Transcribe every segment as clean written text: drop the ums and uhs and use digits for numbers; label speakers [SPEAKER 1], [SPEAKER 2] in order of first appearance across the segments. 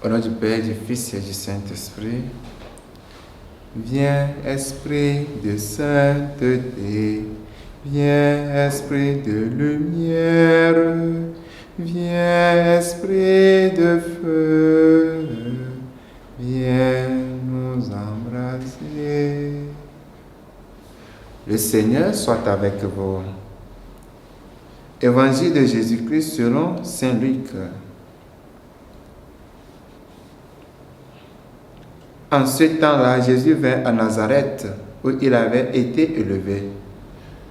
[SPEAKER 1] Au nom du Père, du Fils et du Saint-Esprit. Viens, Esprit de sainteté, viens, Esprit de lumière, viens, Esprit de feu, viens nous embrasser. Le Seigneur soit avec vous. Évangile de Jésus-Christ selon saint Luc. En ce temps-là, Jésus vint à Nazareth, où il avait été élevé.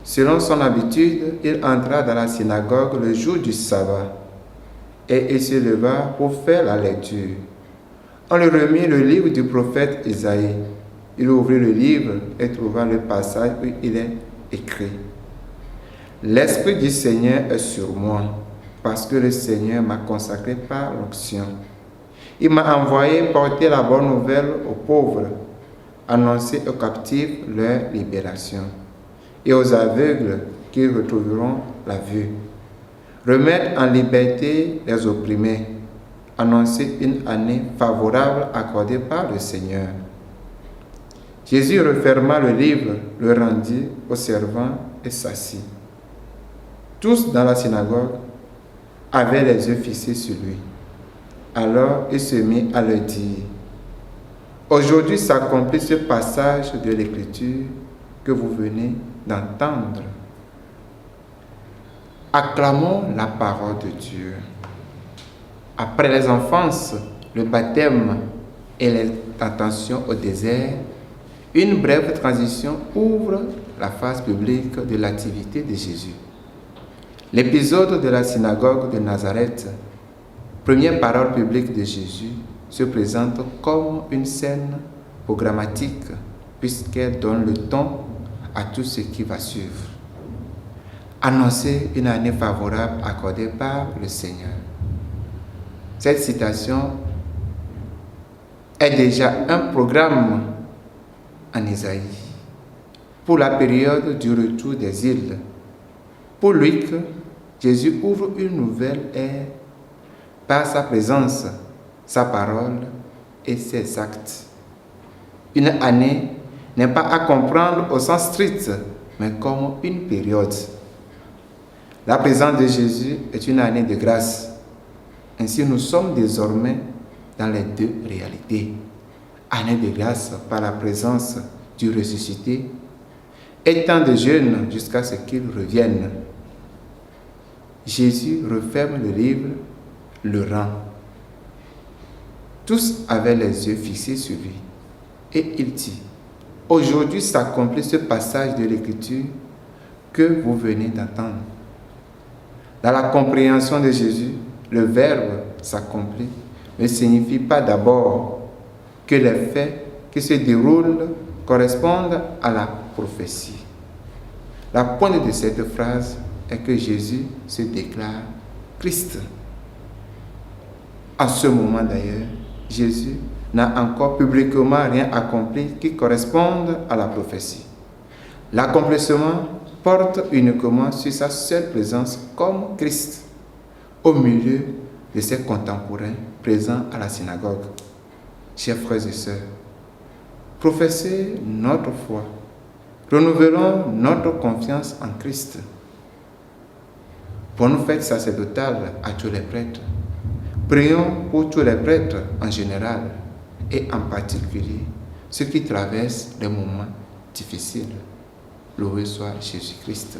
[SPEAKER 1] Selon son habitude, il entra dans la synagogue le jour du sabbat, et il se leva pour faire la lecture. On lui remit le livre du prophète Isaïe. Il ouvrit le livre et trouva le passage où il est écrit: L'Esprit du Seigneur est sur moi, parce que le Seigneur m'a consacré par l'onction. Il m'a envoyé porter la bonne nouvelle aux pauvres, annoncer aux captifs leur libération, et aux aveugles qu'ils retrouveront la vue, remettre en liberté les opprimés, annoncer une année favorable accordée par le Seigneur. Jésus referma le livre, le rendit aux servants et s'assit. Tous dans la synagogue avaient les yeux fixés sur lui. Alors il se mit à leur dire: Aujourd'hui s'accomplit ce passage de l'Écriture que vous venez d'entendre. Acclamons la parole de Dieu. Après les enfances, le baptême et l'intention au désert, une brève transition ouvre la phase publique de l'activité de Jésus. L'épisode de la synagogue de Nazareth, première parole publique de Jésus, se présente comme une scène programmatique puisqu'elle donne le ton à tout ce qui va suivre. Annoncer une année favorable accordée par le Seigneur. Cette citation est déjà un programme en Isaïe pour la période du retour des îles. Pour Luc, Jésus ouvre une nouvelle ère par sa présence, sa parole et ses actes. Une année n'est pas à comprendre au sens strict, mais comme une période. La présence de Jésus est une année de grâce. Ainsi, nous sommes désormais dans les deux réalités. Année de grâce par la présence du ressuscité et temps de jeûne jusqu'à ce qu'il revienne. Jésus referme le livre, le rend. Tous avaient les yeux fixés sur lui. Et il dit: Aujourd'hui s'accomplit ce passage de l'Écriture que vous venez d'entendre. Dans la compréhension de Jésus, le verbe s'accomplit ne signifie pas d'abord que les faits qui se déroulent correspondent à la prophétie. La pointe de cette phrase est que Jésus se déclare Christ. À ce moment d'ailleurs, Jésus n'a encore publiquement rien accompli qui corresponde à la prophétie. L'accomplissement porte uniquement sur sa seule présence comme Christ au milieu de ses contemporains présents à la synagogue. Chers frères et sœurs, professez notre foi, renouvelons notre confiance en Christ. Pour nos fêtes sacerdotales à tous les prêtres, prions pour tous les prêtres en général et en particulier ceux qui traversent des moments difficiles. Loué soit Jésus-Christ.